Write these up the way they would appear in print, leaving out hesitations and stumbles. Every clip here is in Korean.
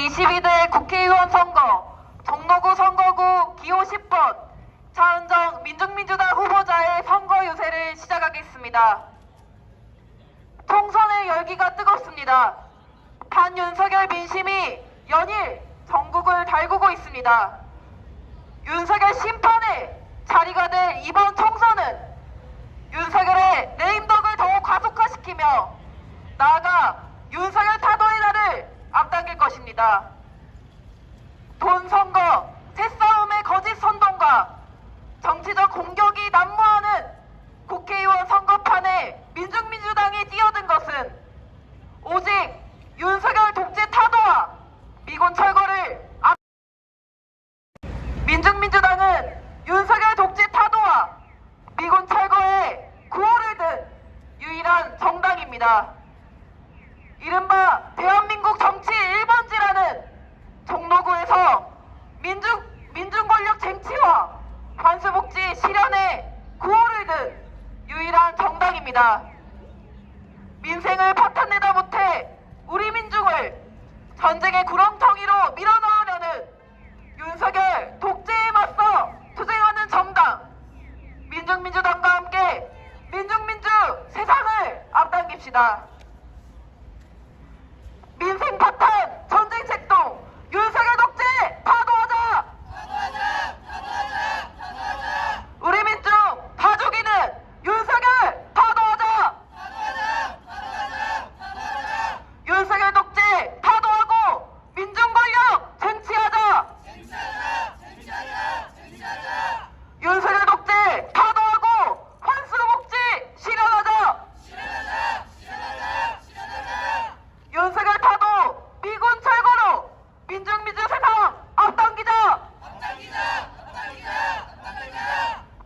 제22대 국회의원 선거 종로구 선거구 기호 10번 차은정 민중민주당 후보자의 선거 유세를 시작하겠습니다. 총선의 열기가 뜨겁습니다. 반윤석열 민심이 연일 전국을 달구고 있습니다. 윤석열 심판의 자리가 될 이번 총선은 윤석열의 내임덕을 더욱 가속화시키며 나아가 윤석열 타도의 날을 앞당길 것입니다. 돈 선거, 새싸움의 거짓 선동과 정치적 공격이 난무하는 국회의원 선거판에 민중민주당이 뛰어든 것은 오직 윤석열 독재 타도와 미군 철거를 민중민주당은 윤석열 독재 타도와 미군 철거에 구호를 든 유일한 정당입니다. 이른바 대한민국 정치 1번지라는 종로구에서 민중권력 쟁취와 관수복지 실현에 구호를 든 유일한 정당입니다. 민생을 파탄내다 못해 우리 민중을 전쟁의 구렁텅이로 밀어넣으려는 윤석열 독재에 맞서 투쟁하는 정당 민중민주당과 함께 민중민주 세상을 앞당깁시다. 민생 파탄 전쟁 책동 윤석열 독재 파도하자! 우리 민중 봐주기는 윤석열 파도하자! 윤석열 독재 파도하고 민중 권력 쟁취하자! 윤석열 독재 파도하고 환수복지 실현하자! 윤석열 타도 미군 철거로 민중민주 세상 앞당기자!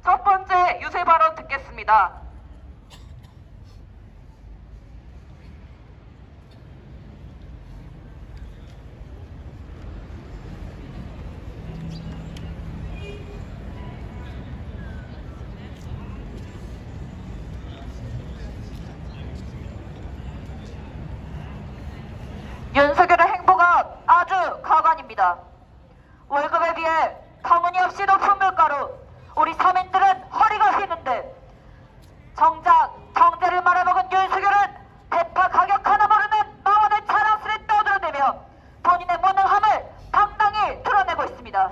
첫 번째 유세 발언 듣겠습니다. 윤석열의 행보가 아주 가관입니다. 월급에 비해 터무니없이 높은 물가로 우리 서민들은 허리가 휘는데 정작 경제를 말아먹은 윤석열은 대파 가격 하나 모르는 망원의 자랑스레 떠들어대며 본인의 무능함을 당당히 드러내고 있습니다.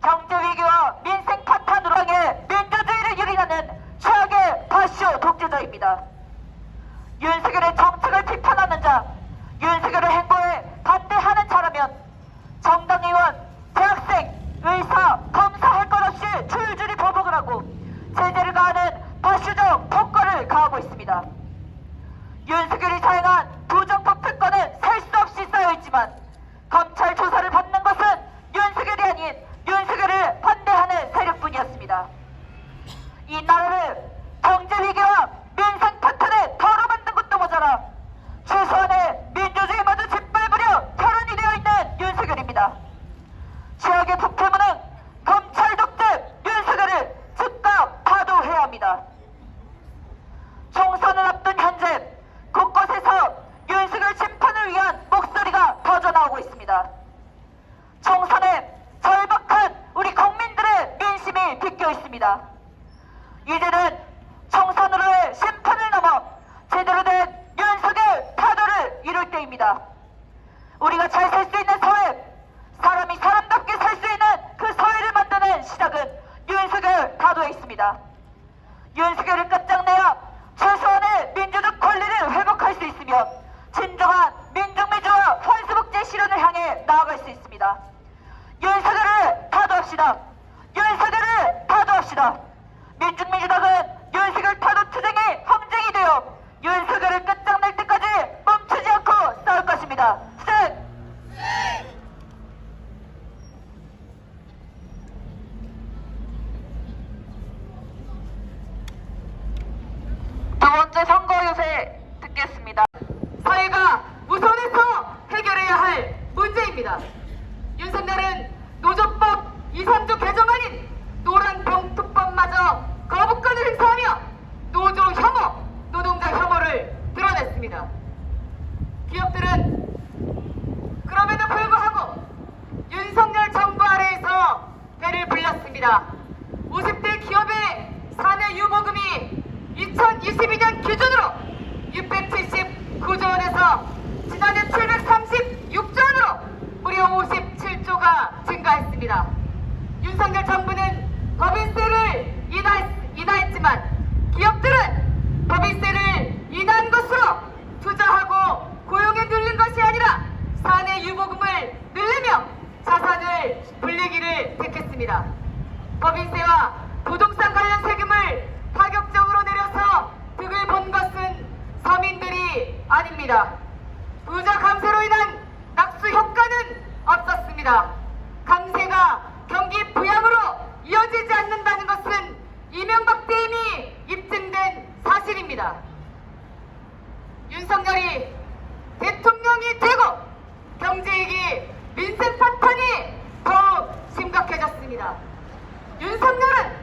경제위기와 민생 파탄으로 향해 민주주의를 유린하는 최악의 파쇼 독재자입니다. 윤석열의 정책을 비판하는 자, 윤석열의 행보에 반대하는 자라면 정당의원, 대학생, 의사, 검사 할 것 없이 줄줄이 보복을 하고 제재를 가하는 파쇼적 폭거를 가하고 있습니다. 윤석열이 사행한 부정법 특권은 셀 수 없이 쌓여있지만 검찰 조사를 받는 것은 윤석열이 아닌 윤석열을 반대하는 세력뿐이었습니다. 이 나라를 경제위기와 민생 파탄에 더러 만든 것도 모자라 최소한의 민주주의마저 짓밟으려 결혼이 되어 있는 윤석열입니다. 최악의 부패무능 검찰 독재 윤석열을 즉각 파도해야 합니다. 총선을 앞둔 현재 곳곳에서 윤석열 심판을 위한 목소리가 터져나오고 있습니다. 총선에 절박한 우리 국민들의 민심이 비껴 있습니다. 이제는 총선으로의 심판을 넘어 제대로 된 윤석열 파도를 이룰 때입니다. 우리가 잘 살 수 있는 사회, 사람이 사람답게 살 수 있는 그 사회를 만드는 시작은 윤석열 파도에 있습니다. 윤석열을 끝장내야 최소한의 민주적 권리를 회복할 수 있으며 진정한 민중민주화 환수복지 실현을 향해 나아갈 수 있습니다. 윤석열을 파도합시다. 윤석열을 파도합시다. 민중민주당은 윤석열 타도 투쟁의 함정이 되어 윤석열을 끝장낼 때까지 멈추지 않고 싸울 것입니다. 두 번째 선거 유세 듣겠습니다. 사회가 우선해서 해결해야 할 문제입니다. 윤석열은 노조법 2, 3조 개정 아닌 노란 병투법마저 거부권을 행사하며 노조 혐오, 노동자 혐오를 드러냈습니다. 기업들은 그런 그럼에도 불구하고 윤석열 정부 아래에서 배를 불렸습니다. 50대 기업의 사내 유보금이 2022년 기준으로 679조 원에서 지난해 736조 원으로 무려 57조가 증가했습니다. 윤석열 정부는 법인세를 인하했지만 기업들은 법인세를 인하한 것으로 투자하고 고용에 늘린 것이 아니라 사내 유보금을 늘리며 자산을 불리기를 택했습니다. 법인세와 부동산 관련 세금을 파격적으로 내려서 득을 본 것은 서민들이 아닙니다. 부자 감세로 인한 낙수 효과는 없었습니다. 감세가 경기 부양으로 이어지지 않는다는 것은 이명박 대임이 입증된 사실입니다. 윤석열이 대통령이 되고 경제위기 민생 파탄이 더욱 심각해졌습니다. 윤석열은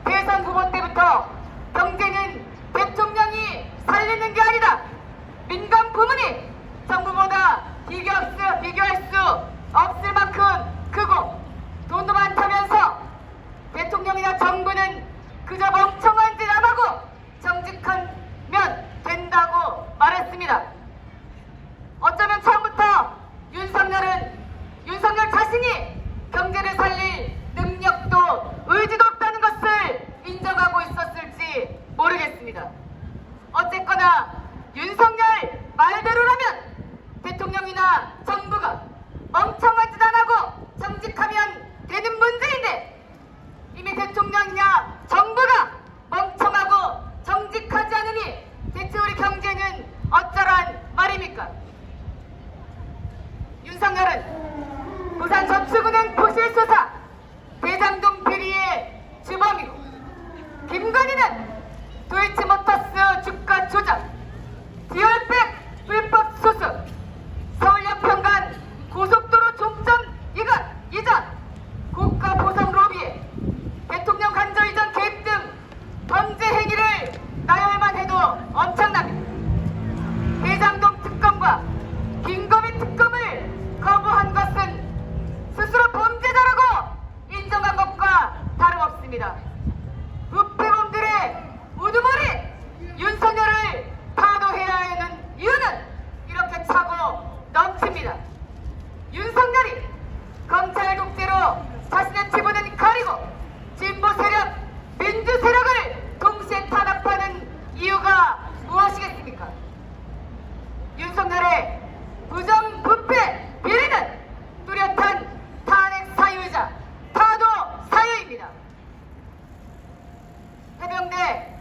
대선 후보 때부터 경제는 대통령이 살리는 게 아니다, 민간 부문이 정부보다 비교할 수 없을 만큼 크고 돈도 많다면서 대통령이나 정부는 그저 멍청한 짓 안 하고 정직하면 된다고 말했습니다. 어쩌면 처음부터 윤석열 자신이 경제를 살릴 능력도 의지도 없다는 것을 인정하고 있었을지 모르겠습니다. 어쨌거나 윤석열 말대로라면 대통령이나 정부가 멍청한 짓 안 하고 정직하면 되는 문제인데, 이미 대통령이나 정부가 멍청하고 정직하지 않으니 대체 우리 경제는 어쩌란 말입니까? 윤석열은 부산저축은행 부실수사, 대장동 비리의 주범이고, 김건희는 도이치모터스 주가 조작, 디올백 불법 수수, 서울역평 간 고속도로 종점 이전, 고가 보상 로비에 대통령 간저 이전 개입 등 범죄 행위를 나열만 해도 엄청납니다. 대장동 특검과 김건희 특검을 거부한 것은 스스로 범죄자라고 인정한 것과 다름없습니다. 부패범들의 우두머리 윤석열을 파도해야 하는 이유는 이렇게 차고 넘칩니다. 윤석열이 검찰 독재로 자신의 지분은 가리고 진보 세력, 민주 세력을 동시에 탄압하는 이유가 무엇이겠습니까? 윤석열의 부정 부패 비리는 뚜렷한 탄핵 사유이자 타도 사유입니다. 해병대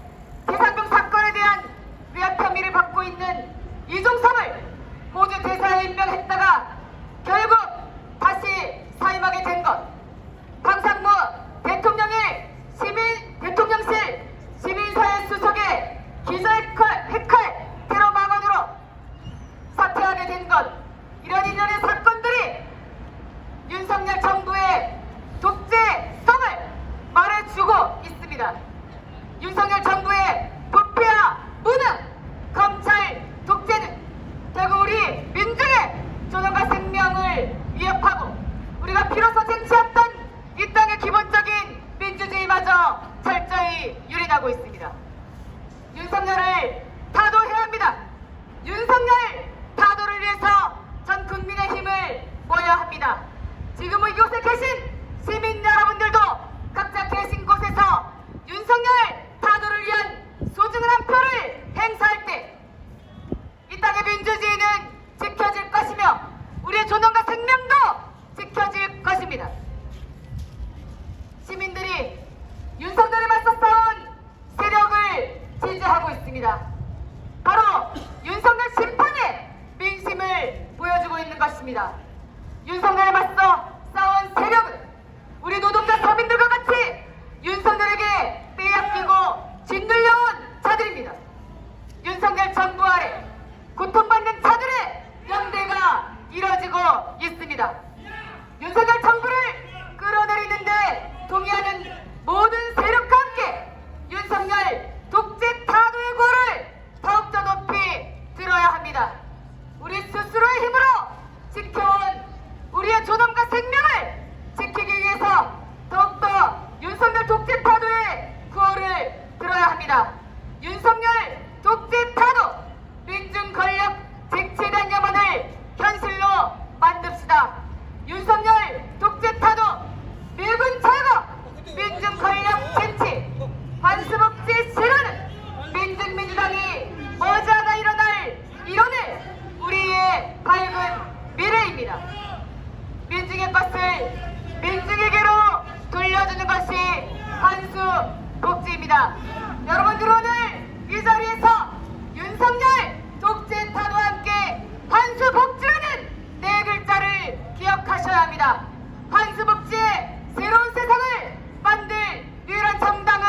대상금 사건에 대한 위협 혐의를 받고 있는 이종섭을 모두 대사에 임명했다가 결국 다시 사임하게 된 것, 황상무 대통령실 시민사회 수석의 기자 해칼 테러 망언으로 사퇴하게 된 것, 이런 일련의 사건들이 윤석열 정부의 독재성을 말해주고 있습니다. 윤석열 정부의 부패와 무능, 검찰 독재는 결국 우리 민중의 존엄과 생명을 위협하고 우리가 비로소 쟁취했던 이 땅의 기본적인 민주주의마저 철저히 유린하고 있습니다. 윤석열을 타도해야 합니다. 윤석열 타도를 위해서 전 국민의 힘을 모여야 합니다. 지금 이곳에 계신 시민 여러분들도 각자 계신 곳에서 윤석열 타도를 위한 소중한 한 표를 행사할 때 이 땅의 민주주의는 지켜질 것이며 우리의 존엄과 생명도 지켜질 것입니다. 시민들이 윤석열에 맞서 싸운 세력을 지지하고 있습니다. 바로 윤석열 심판의 민심을 보여주고 있는 것입니다. 윤석열에 맞서 싸운 세력은 우리 노동자 서민들과 같이 윤석열에게 빼앗기고 짓눌려온 자들입니다. 윤석열 정부 아래 고통받는 자들의 연대가 이뤄지고 있습니다. 윤석열 정부를 끌어내리는데 동의하는 모든 세력과 함께 윤석열 독재 타도의 고를 더욱더 높이 들어야 합니다. 우리 스스로의 힘으로 지켜온 것입니다. 민중의 것을 민중에게로 돌려주는 것이 환수복지입니다. 여러분들 오늘 이 자리에서 윤석열 독재 타도와 함께 환수복지라는 네 글자를 기억하셔야 합니다. 환수복지의 새로운 세상을 만들 유일한 정당은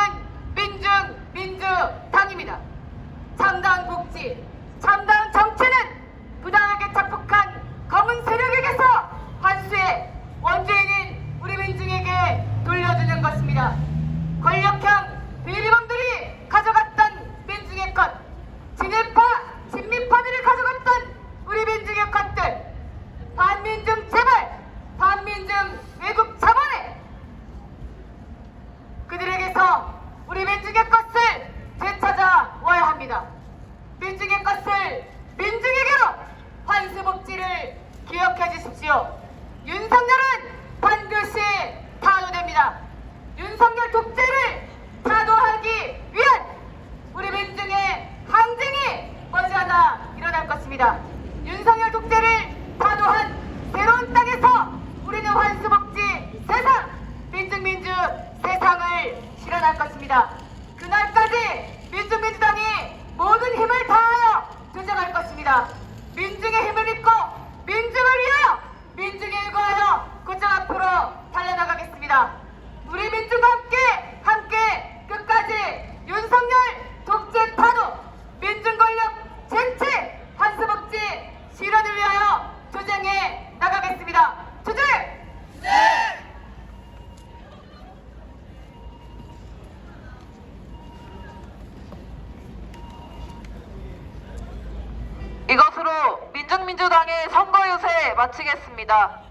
민주당입니다. 참다운 복지, 참다운 정치는 부당하게 착복한 검은 세력에게서 환수의 원죄인인 우리 민중에게 돌려주는 것입니다. 권력형 비리범들이 가져갔던 민중의 것, 진미파들이 가져갔던 우리 민중의 것들, 반민중 재벌, 반민중 외국 자본에 그들에게서 우리 민중의 것을 되찾아와야 합니다. 민중의 것을 민중에게로 환수복지를 기억해 주십시오. 윤석열은 반드시 타도됩니다. 윤석열 독재를 타도하기 위한 우리 민중의 항쟁이 머지않아 일어날 것입니다. 윤석열 독재를 타도한 새로운 땅에서 우리는 환수복지 세상, 민주 세상을 실현할 것입니다. 그날까지 민주당이 모든 힘을 다하여 투쟁할 것입니다. 민중의 힘을 믿고 민중을 위하여, 민중에 의거하여 곧장 앞으로 달려나가겠습니다. 우리 민중과 함께 끝까지 윤석열 독재 타도, 민중 권력 쟁취, 환수복지 실현을 위하여 투쟁해 나가겠습니다. 투쟁! 이것으로 민중당의 선거 유세 마치겠습니다.